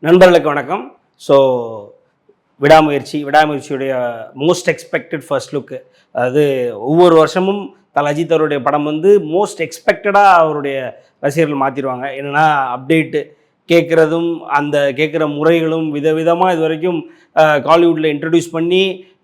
நண்பர்களுக்கு வணக்கம். ஸோ விடாமுயற்சியுடைய மோஸ்ட் எக்ஸ்பெக்டட் ஃபர்ஸ்ட் லுக்கு, அதாவது ஒவ்வொரு வருஷமும் அஜித் அவருடைய படம் வந்து மோஸ்ட் எக்ஸ்பெக்டடாக அவருடைய ரசிகர்கள் மாற்றிடுவாங்க. என்னென்னா அப்டேட்டு கேட்குறதும் அந்த கேட்குற முறைகளும் விதவிதமாக இது வரைக்கும் காலிவுட்டில் இன்ட்ரடியூஸ் பண்ணி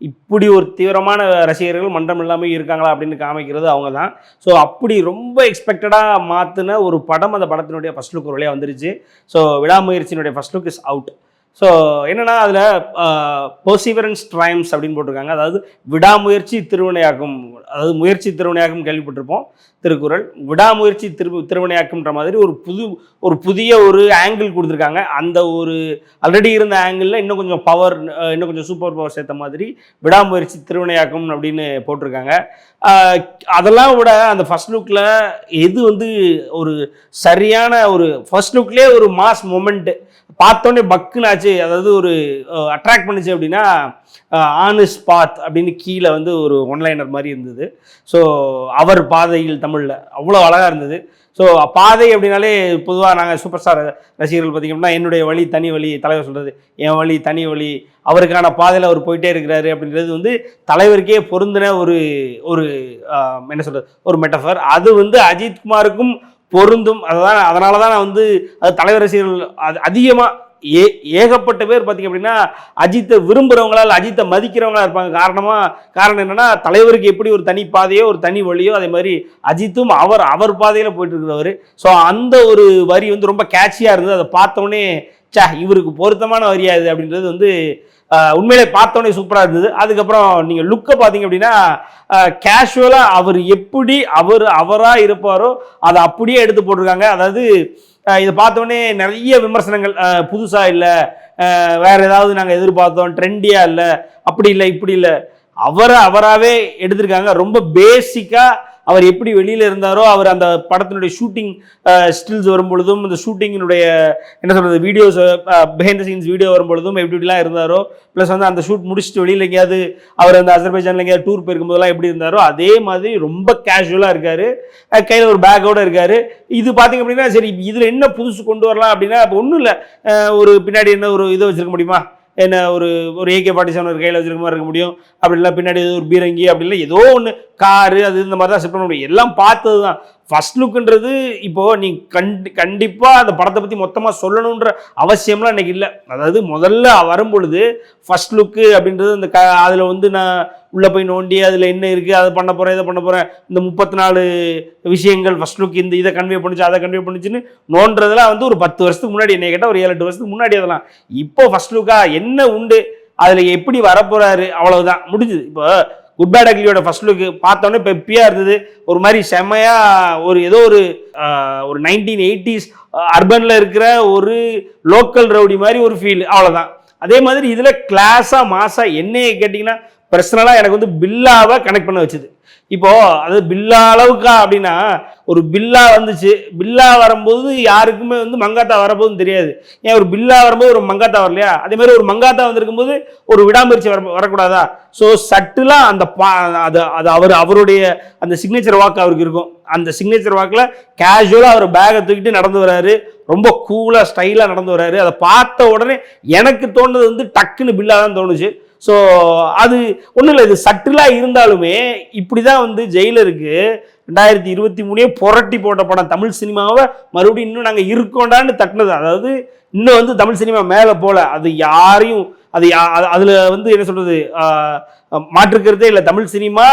இப்படி ஒரு தீவிரமான ரசிகர்கள் மன்றம் இல்லாமல் இருக்காங்களா அப்படின்னு காமிக்கிறது அவங்க தான். ஸோ அப்படி ரொம்ப எக்ஸ்பெக்டடாக மாற்றின ஒரு படம், அந்த படத்தினுடைய ஃபஸ்ட் லுக் ஒரு வழியாக வந்துருச்சு. ஸோ விடாமுயற்சியினுடைய first look is out. So என்னென்னா அதில் பர்சிவரன்ஸ் ட்ரைம்ஸ் அப்படின்னு போட்டிருக்காங்க. அதாவது விடாமுயற்சி திருவினையாக்கும், அதாவது முயற்சி திருவினையாக்கும் கேள்விப்பட்டிருப்போம் திருக்குறள். விடாமுயற்சி திருவினையாக்குன்ற மாதிரி ஒரு புதிய ஒரு ஆங்கிள் கொடுத்துருக்காங்க. அந்த ஒரு ஆல்ரெடி இருந்த ஆங்கிளில் இன்னும் கொஞ்சம் பவர், இன்னும் கொஞ்சம் சூப்பர் பவர் சேர்த்த மாதிரி விடாமுயற்சி திருவினையாக்கும் அப்படின்னு போட்டிருக்காங்க. அதெல்லாம் விட அந்த ஃபர்ஸ்ட் லுக்கில் எது வந்து ஒரு சரியான ஒரு ஃபர்ஸ்ட் லுக்லேயே ஒரு மாஸ் மொமெண்ட்டு பார்த்தோன்னே பக்குன்னு ஆச்சு, அதாவது ஒரு அட்ராக்ட் பண்ணுச்சு அப்படின்னா ஆனிஸ் பாத் அப்படின்னு கீழே வந்து ஒரு ஒன்லைனர் மாதிரி இருந்தது. ஸோ அவர் பாதையில் தமிழில் அவ்வளோ அழகாக இருந்தது. ஸோ பாதை அப்படின்னாலே பொதுவாக நாங்கள் சூப்பர் ஸ்டார் ரசிகர்கள் பார்த்திங்க அப்படின்னா என்னுடைய வழி தனி வழி, தலைவர் சொல்கிறது என் வழி தனி வழி, அவருக்கான பாதையில் அவர் போயிட்டே இருக்கிறாரு அப்படின்றது வந்து தலைவருக்கே பொருந்தின ஒரு என்ன சொல்கிறது ஒரு மெட்டஃபர். அது வந்து அஜித்குமாருக்கும் பொருந்தும். அதனால தான் நான் வந்து அது தலைவர் ரசிகர்கள் அதிகமாக ஏகப்பட்ட பேர் பார்த்திங்க அப்படின்னா அஜித்தை விரும்புகிறவங்களால் அஜித்தை மதிக்கிறவங்களா இருப்பாங்க. காரணம் என்னென்னா தலைவருக்கு எப்படி ஒரு தனி பாதையோ ஒரு தனி வழியோ அதே மாதிரி அஜித்தும் அவர் பாதையில் போயிட்டு இருக்கிறவர். ஸோ அந்த ஒரு வரி வந்து ரொம்ப கேட்சியாக இருந்தது. அதை பார்த்தோன்னே இவருக்கு பொருத்தமான வரியா இது அப்படின்றது வந்து உண்மையிலே பார்த்தோன்னே சூப்பராக இருந்தது. அதுக்கப்புறம் நீங்கள் லுக்கை பார்த்தீங்க அப்படின்னா கேஷுவலாக அவர் எப்படி அவராக இருப்பாரோ அதை அப்படியே எடுத்து போட்டிருக்காங்க. அதாவது இதை பார்த்தோன்னே நிறைய விமர்சனங்கள், புதுசாக இல்லை, வேறு ஏதாவது நாங்கள் எதிர்பார்த்தோம், ட்ரெண்டியாக இல்லை, அப்படி இல்லை இப்படி இல்லை, அவராகவே எடுத்திருக்காங்க. ரொம்ப பேசிக்காக அவர் எப்படி வெளியில் இருந்தாரோ, அவர் அந்த படத்தினுடைய ஷூட்டிங் ஸ்டில்ஸ் வரும்பொழுதும் இந்த ஷூட்டிங்கினுடைய என்ன சொல்கிறது videos behind the scenes video வரும்பொழுதும் எப்படிலாம் இருந்தாரோ, ப்ளஸ் வந்து அந்த ஷூட் முடிச்சுட்டு வெளியில் எங்கேயாவது அவர் அந்த அசர்பைஜானில் எங்கேயாவது டூர் போயிருக்கும்போதெல்லாம் எப்படி இருந்தாரோ அதே மாதிரி ரொம்ப கேஷுவலாக இருக்கார். கையில் ஒரு பேக்கோடு இருக்கார். இது பார்த்திங்க அப்படின்னா சரி இதில் என்ன புதுசு கொண்டு வரலாம் அப்படின்னா இப்போ ஒன்றும் இல்லை, ஒரு பின்னாடி என்ன ஒரு இதை வச்சுருக்க முடியுமா, என்ன ஒரு AK-47 ஒரு கையில் வச்சுருக்க மாதிரி இருக்க முடியும், அப்படி இல்லை பின்னாடி ஒரு பீரங்கி, அப்படி இல்லை ஏதோ ஒன்று காரு அது இந்த மாதிரி தான் செட் பண்ண முடியும். எல்லாம் பார்த்தது தான் ஃபர்ஸ்ட் லுக்குன்றது. இப்போது நீ கண்டிப்பாக அந்த படத்தை பற்றி மொத்தமாக சொல்லணுன்ற அவசியம்லாம் இன்றைக்கி இல்லை. அதாவது முதல்ல வரும்பொழுது ஃபர்ஸ்ட் லுக்கு அப்படின்றது அந்த அதில் வந்து நான் உள்ளே போய் நோண்டி அதில் என்ன இருக்குது அதை பண்ண போகிறேன் இதை பண்ண போகிறேன், இந்த 34 விஷயங்கள் ஃபர்ஸ்ட் லுக் இந்த இதை கன்வே பண்ணிச்சு அதை கன்வே பண்ணிச்சுன்னு நோன்றதெல்லாம் வந்து ஒரு 10 வருஷத்துக்கு முன்னாடி, என்னை கேட்டால் ஒரு 7-8 வருஷத்துக்கு முன்னாடி அதெல்லாம். இப்போ ஃபர்ஸ்ட் லுக்காக என்ன உண்டு, அதில் எப்படி வரப்போகிறாரு, அவ்வளவுதான் முடிஞ்சுது. இப்போ குட் பேட் அக்லியோட ஃபர்ஸ்ட் லுக்கு பார்த்தோன்னே பெப்பியாக இருந்தது, ஒரு மாதிரி செம்மையாக ஒரு ஏதோ ஒரு 1980s அர்பனில் இருக்கிற ஒரு லோக்கல் ரவுடி மாதிரி ஒரு ஃபீல், அவ்வளோதான். அதே மாதிரி இதில் கிளாஸாக மாசாக என்னையை கேட்டிங்கன்னா பர்சனலாக எனக்கு வந்து பில்லாவை கனெக்ட் பண்ண வச்சுது. இப்போது அது பில்லா அளவுக்கா அப்படின்னா ஒரு பில்லா வந்துச்சு, பில்லா வரும்போது யாருக்குமே வந்து மங்காத்தா வரப்போதுன்னு தெரியாது. ஏன் ஒரு பில்லா வரும்போது ஒரு மங்காத்தா வரலையா, அதே மாதிரி ஒரு மங்காத்தா வந்திருக்கும்போது ஒரு விடாமுயற்சி வரக்கூடாதா? ஸோ சட்டுலாம் அந்த அது அவருடைய அந்த சிக்னேச்சர் வாக்கு அவருக்கு இருக்கும். அந்த சிக்னேச்சர் வாக்கில் கேஷுவலாக அவர் பேகை தூக்கிட்டு நடந்து வர்றாரு, ரொம்ப கூலாக ஸ்டைலாக நடந்து வர்றாரு. அதை பார்த்த உடனே எனக்கு தோணுது வந்து டக்குன்னு பில்லா தான் தோணுச்சு. ஸோ அது ஒன்றும் இல்லை, இது சட்டிலாக இருந்தாலுமே இப்படி தான் வந்து ஜெயிலருக்கு 2023 புரட்டி போட்ட படம் தமிழ் சினிமாவை மறுபடியும் இன்னும் நாங்கள் இருக்கோண்டான்னு தட்டினது. அதாவது இன்னும் வந்து தமிழ் சினிமா மேலே போல, அது யாரையும் அதில் வந்து என்ன சொல்கிறது மாற்றுக்கிறதே இல்லை. தமிழ் சினிமா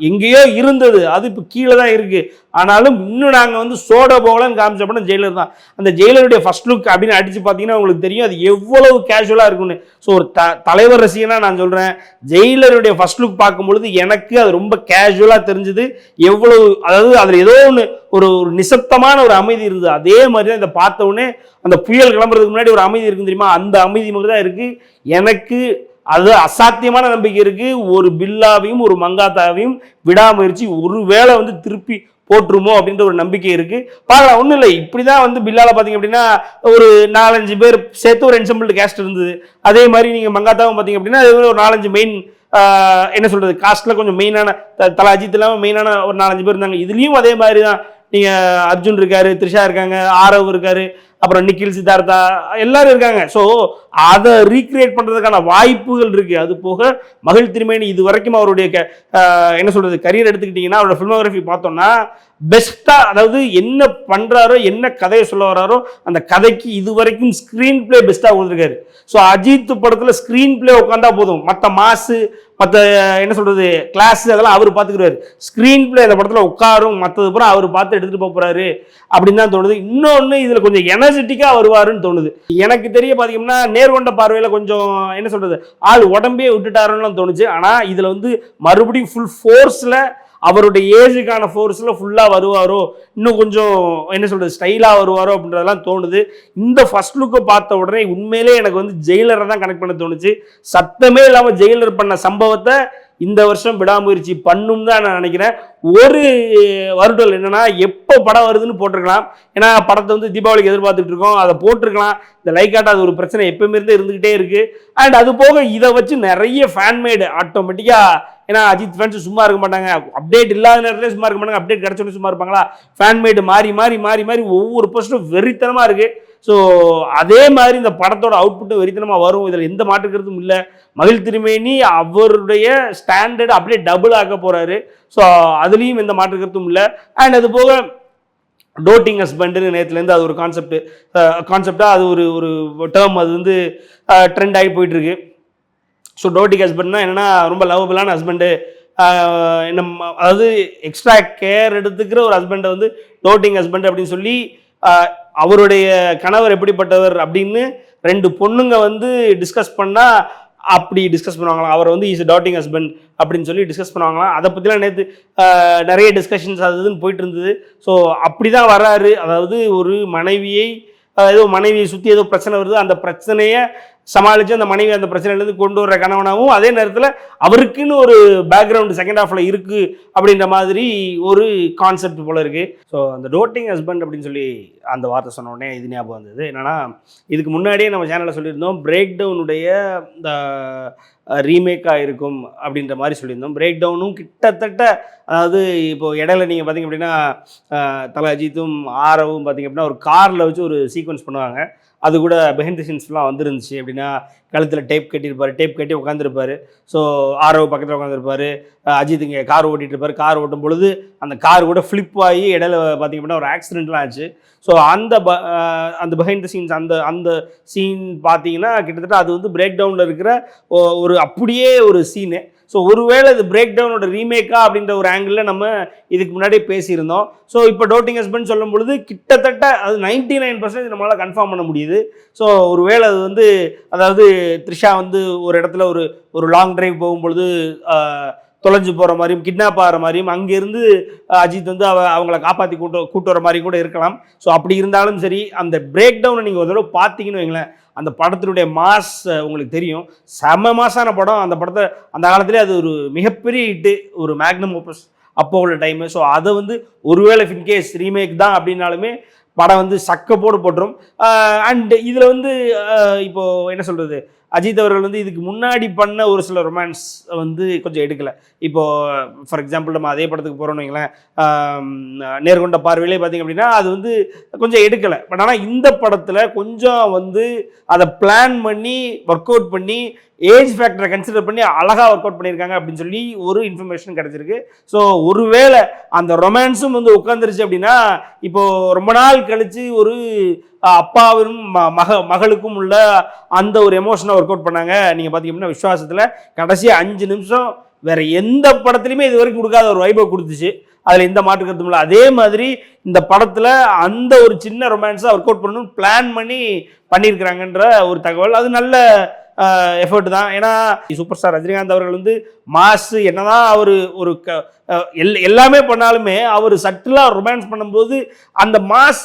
எங்கேயோ இருந்தது, அது இப்போ கீழே தான் இருக்குது. ஆனாலும் இன்னும் நாங்கள் வந்து சோட போகலன்னு காமிச்ச படம் ஜெயிலர் தான். அந்த ஜெயிலருடைய ஃபர்ஸ்ட் லுக் அப்படின்னு அடித்து பார்த்தீங்கன்னா உங்களுக்கு தெரியும் அது எவ்வளவு கேஷுவலாக இருக்குன்னு. ஸோ ஒரு தலைவர் ரசிகனாக நான் சொல்கிறேன், ஜெயிலருடைய ஃபர்ஸ்ட் லுக் பார்க்கும்பொழுது எனக்கு அது ரொம்ப கேஷுவலாக தெரிஞ்சுது. எவ்வளவு அதாவது அதில் ஏதோ ஒன்று ஒரு நிசப்தமான ஒரு அமைதி இருந்தது. அதே மாதிரி தான் இதை பார்த்த உடனே அந்த புயல் கிளம்புறதுக்கு முன்னாடி ஒரு அமைதி இருக்குது தெரியுமா, அந்த அமைதி மட்டும் தான் இருக்குது. எனக்கு அது அசாத்தியமான நம்பிக்கை இருக்குது. ஒரு பில்லாவையும் ஒரு மங்காத்தாவையும் விடாமுயற்சி ஒரு வேளை வந்து திருப்பி போட்டுருமோ அப்படின்ற ஒரு நம்பிக்கை இருக்குது. பார்க்கலாம், ஒன்றும் இல்லை. இப்படி தான் வந்து பில்லாவில் பார்த்தீங்க அப்படின்னா ஒரு 4-5 பேர் சேர்த்து ஒரு என்சம்பிள் கேஸ்ட் இருந்தது. அதே மாதிரி நீங்கள் மங்காத்தாவும் பார்த்தீங்க அப்படின்னா அது ஒரு 4-5 மெயின் என்ன சொல்கிறது காஸ்ட்டில் கொஞ்சம் மெயினான தலை அஜித் இல்லாமல் மெயினான ஒரு 4-5 பேர் இருந்தாங்க. இதுலேயும் அதே மாதிரி தான். நீங்கள் அர்ஜுன் இருக்காரு, த்ரிஷா இருக்காங்க, ஆரவ் இருக்காரு, அப்புறம் நிக்கில், சித்தார்த்தா எல்லாரும் இருக்காங்க. ஸோ அதை ரீக்ரியேட் பண்ணுறதுக்கான வாய்ப்புகள் இருக்குது. அது போக மகிழ் திருமேனி இது வரைக்கும் அவருடைய என்ன சொல்கிறது கரியர் எடுத்துக்கிட்டிங்கன்னா அவரோட ஃபில்மோகிராஃபி பார்த்தோம்னா பெஸ்ட்டாக, அதாவது என்ன பண்ணுறாரோ என்ன கதையை சொல்ல வராரோ அந்த கதைக்கு இது வரைக்கும் ஸ்க்ரீன் பிளே பெஸ்ட்டாக கொடுத்துருக்காரு. ஸோ அஜித் படத்தில் ஸ்க்ரீன் பிளே உட்காந்தா போதும், மற்ற மாசு மற்ற என்ன சொல்கிறது கிளாஸ் அதெல்லாம் அவர் பார்த்துக்கிறாரு. ஸ்க்ரீன் பிளே அந்த படத்தில் உட்காரும், மற்றது பூரா அவர் பார்த்து எடுத்துகிட்டு போகிறாரு அப்படின்னு தான் தோணுது. இன்னொன்று இதில் கொஞ்சம் எனர்ஜெட்டிக்காக வருவாருன்னு தோணுது. எனக்கு தெரிய பார்த்தீங்கன்னா நேர்கொண்ட பார்வையில் கொஞ்சம் என்ன சொல்கிறது ஆள் உடம்பே விட்டுட்டாருன்னு தோணுச்சு. ஆனால் இதில் வந்து மறுபடியும் ஃபுல் ஃபோர்ஸில் அவருடைய ஏஜுக்கான ஃபோர்ஸில் ஃபுல்லாக வருவாரோ, இன்னும் கொஞ்சம் என்ன சொல்கிறது ஸ்டைலாக வருவாரோ அப்படின்றதெல்லாம் தோணுது. இந்த ஃபர்ஸ்ட் லுக்கை பார்த்த உடனே உண்மையிலே எனக்கு வந்து ஜெயிலரை தான் கனெக்ட் பண்ண தோணுச்சு. சத்தமே இல்லாமல் ஜெயிலர் பண்ண சம்பவத்தை இந்த வருஷம் விடாமுயற்சி பண்ணும் தான் நான் நினைக்கிறேன். ஒரு வருடல் என்னன்னா எப்போ படம் வருதுன்னு போட்டிருக்கலாம். ஏன்னா படத்தை வந்து தீபாவளிக்கு எதிர்பார்த்துட்டு இருக்கோம், அதை போட்டிருக்கலாம். இந்த லைக்காட்ட அது ஒரு பிரச்சனை எப்பவுமே இருந்து இருந்துகிட்டே இருக்கு. அண்ட் அது போக இதை வச்சு நிறைய ஃபேன்மேடு ஆட்டோமேட்டிக்காக, ஏன்னா அஜித் ஃபேன்ஸ் சும்மா இருக்க மாட்டாங்க, அப்டேட் இல்லாத நேரத்தில் சும்மா இருக்க மாட்டாங்க, அப்டேட் கிடைச்சோன்னு சும்மா இருப்பாங்களா? ஃபேன்மேடு மாறி மாறி மாறி மாறி ஒவ்வொரு போஸ்ட்டும் வெறித்தனமாக இருக்கு. ஸோ அதே மாதிரி இந்த படத்தோட அவுட்புட்டும் வெறித்தனமாக வரும், இதில் எந்த மாற்றுக்கிறதும் இல்லை. மகிழ் திருமேனி அவருடைய ஸ்டாண்டர்டு அப்படியே டபுள் ஆக்க போறாரு. ஸோ அதுலேயும் எந்த மாற்றுக்கிறதும் இல்லை. அண்ட் அது போக டோட்டிங் ஹஸ்பண்டுன்னு நேற்றுலேருந்து அது ஒரு கான்செப்டாக அது ஒரு டேர்ம், அது வந்து ட்ரெண்ட் ஆகி போயிட்டுருக்கு. ஸோ டோட்டிங் ஹஸ்பண்ட்னா என்னென்னா ரொம்ப லவபிளான ஹஸ்பண்டு, நம்ம அதாவது எக்ஸ்ட்ரா கேர் எடுத்துக்கிற ஒரு ஹஸ்பண்டை வந்து டோட்டிங் ஹஸ்பண்ட் அப்படின்னு சொல்லி, அவருடைய கணவர் எப்படிப்பட்டவர் அப்படின்னு 2 பொண்ணுங்க வந்து டிஸ்கஸ் பண்ணால் அப்படி டிஸ்கஸ் பண்ணுவாங்களாம். அவர் வந்து இஸ் டாட்டிங் ஹஸ்பண்ட் அப்படின்னு சொல்லி டிஸ்கஸ் பண்ணுவாங்களாம். அதை பற்றிலாம் நேற்று நிறைய டிஸ்கஷன்ஸ் அது இதுன்னு போயிட்டு இருந்தது. ஸோ அப்படி தான் வராரு. அதாவது ஒரு மனைவியை சுற்றி ஏதோ பிரச்சனை வருது, அந்த பிரச்சனையை சமாளித்து அந்த மனைவி அந்த பிரச்சனையிலேருந்து கொண்டு வர கணவனாகவும், அதே நேரத்தில் அவருக்குன்னு ஒரு பேக்ரவுண்டு செகண்ட் ஹாஃபில் இருக்குது அப்படின்ற மாதிரி ஒரு கான்செப்ட் போல் இருக்குது. ஸோ அந்த டோட்டிங் ஹஸ்பண்ட் அப்படின்னு சொல்லி அந்த வார்த்தை சொன்ன உடனே இது ஞாபகம் வந்தது. என்னென்னா இதுக்கு முன்னாடியே நம்ம சேனலில் சொல்லியிருந்தோம் பிரேக் டவுனுடைய இந்த ரீமேக்காக இருக்கும் அப்படின்ற மாதிரி சொல்லியிருந்தோம். பிரேக் டவுனும் கிட்டத்தட்ட, அதாவது இப்போது இடையில நீங்கள் பார்த்திங்க அப்படின்னா தல அஜித்தும் ஆரவும் பார்த்திங்க அப்படின்னா ஒரு காரில் வச்சு ஒரு சீக்வன்ஸ் பண்ணுவாங்க. அது கூட பிஹைண்ட் தி சீன்ஸ்லாம் வந்துருந்துச்சு. அப்படின்னா கழுத்தில் டேப் கட்டி உட்காந்துருப்பார். ஸோ ஆரவ் பக்கத்தில் உட்காந்துருப்பார், அஜித் இங்கே கார் ஓட்டிகிட்டு இருப்பார். கார் ஓட்டும் பொழுது அந்த கார் கூட ஃப்ளிப் ஆகி இடையில பார்த்திங்க அப்படின்னா ஒரு ஆக்சிடென்ட்லாம் ஆச்சு. ஸோ அந்த பிஹைண்ட் தி சீன்ஸ் அந்த சீன் பார்த்தீங்கன்னா கிட்டத்தட்ட அது வந்து பிரேக் டவுனில் இருக்கிற ஒரு அப்படியே ஒரு சீனு. ஸோ ஒருவேளை இது பிரேக் டவுனோட ரீமேக்கா அப்படின்ற ஒரு ஆங்கிளில் நம்ம இதுக்கு முன்னாடியே பேசியிருந்தோம். ஸோ இப்போ டோட்டிங் ஹஸ்பண்ட் சொல்லும் பொழுது கிட்டத்தட்ட அது 99% நம்மளால் கன்ஃபார்ம் பண்ண முடியுது. ஸோ ஒருவேளை அது வந்து, அதாவது த்ரிஷா வந்து ஒரு இடத்துல ஒரு லாங் டிரைவ் போகும்பொழுது தொலைஞ்சு போகிற மாதிரியும் கிட்னாப் ஆகிற மாதிரியும், அங்கேருந்து அஜித் வந்து அவங்கள காப்பாற்றி கூட்டு வர மாதிரி கூட இருக்கலாம். ஸோ அப்படி இருந்தாலும் சரி, அந்த பிரேக் டவுனை நீங்கள் ஒரு தடவை பார்த்தீங்கன்னு வைங்களேன், அந்த படத்தினுடைய மாஸ் உங்களுக்கு தெரியும். செம மாசான படம். அந்த படத்தை அந்த காலத்திலே அது ஒரு மிகப்பெரிய ஹிட்டு, ஒரு மேக்னம் ஓப்பஸ் அப்போ உள்ள டைமு. ஸோ அதை வந்து ஒருவேளை இன்கேஸ் ரீமேக் தான் அப்படின்னாலுமே படம் வந்து சக்கப்போடு போட்டுரும். அண்ட் இதில் வந்து இப்போது என்ன சொல்கிறது, அஜித் அவர்கள் வந்து இதுக்கு முன்னாடி பண்ண ஒரு சில ரொமான்ஸ் வந்து கொஞ்சம் எடுக்கலை. இப்போது ஃபார் எக்ஸாம்பிள் நம்ம அதே படத்துக்கு போகிறோன்னு வைங்களேன், நேர்கொண்ட பார்வையிலே பார்த்திங்க அப்படின்னா அது வந்து கொஞ்சம் எடுக்கலை. பட் ஆனால் இந்த படத்தில் கொஞ்சம் வந்து அதை பிளான் பண்ணி ஒர்க் அவுட் பண்ணி ஏஜ் ஃபேக்டரை கன்சிடர் பண்ணி அழகாக ஒர்க் அவுட் பண்ணியிருக்காங்க அப்படின்னு சொல்லி ஒரு இன்ஃபர்மேஷன் கிடச்சிருக்கு. ஸோ ஒருவேளை அந்த ரொமான்ஸும் வந்து உட்காந்துருச்சு அப்படின்னா, இப்போது ரொம்ப நாள் கழித்து ஒரு அப்பாவும் மகளுக்கும் உள்ள அந்த ஒரு எமோஷனை ஒர்க் அவுட் பண்ணாங்க. நீங்கள் பார்த்தீங்க அப்படின்னா விஸ்வாசத்தில் கடைசி 5 நிமிஷம் வேறு எந்த படத்துலையுமே இது வரைக்கும் கொடுக்காத ஒரு வைபை கொடுத்துச்சு. அதில் எந்த மாற்று கருத்தும் இல்லை. அதே மாதிரி இந்த படத்தில் அந்த ஒரு சின்ன ரொமான்ஸாக ஒர்க் அவுட் பண்ணணும்னு பிளான் பண்ணியிருக்கிறாங்கன்ற ஒரு தகவல். அது நல்ல எஃபர்ட் தான். ஏன்னா சூப்பர் ஸ்டார் ரஜினிகாந்த் அவர்கள் வந்து மாசு என்னதான் அவர் ஒரு எல்லாமே பண்ணாலுமே அவர் சட்டிலாக ரொமான்ஸ் பண்ணும்போது அந்த மாஸ்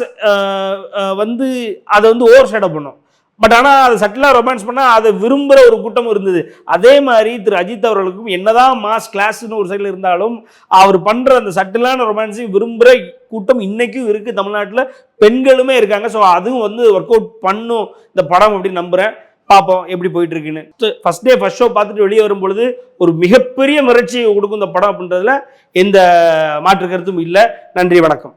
வந்து அதை வந்து ஓவர் ஷேடோ பண்ணும். பட் ஆனால் அதை சட்டிலாக ரொமான்ஸ் பண்ணால் அதை விரும்புகிற ஒரு கூட்டம் இருந்தது. அதே மாதிரி திரு அஜித் அவர்களுக்கும் என்னதான் மாஸ் கிளாஸ்ன்னு ஒரு சைடில் இருந்தாலும் அவர் பண்ணுற அந்த சட்டிலான ரொமான்ஸையும் விரும்புகிற கூட்டம் இன்றைக்கும் இருக்குது. தமிழ்நாட்டில் பெண்களுமே இருக்காங்க. ஸோ அதுவும் வந்து ஒர்க் அவுட் பண்ணும் இந்த படம் அப்படின்னு நம்புகிறேன். பார்ப்போம் எப்படி போயிட்டு இருக்குன்னு. ஃபர்ஸ்ட் டே ஃபர்ஸ்ட் ஷோ பார்த்துட்டு வெளியே வரும்பொழுது ஒரு மிகப்பெரிய மிரட்சியை கொடுக்கும் இந்த படம் அப்படின்றதுல எந்த மாற்று கருத்தும் இல்லை. நன்றி, வணக்கம்.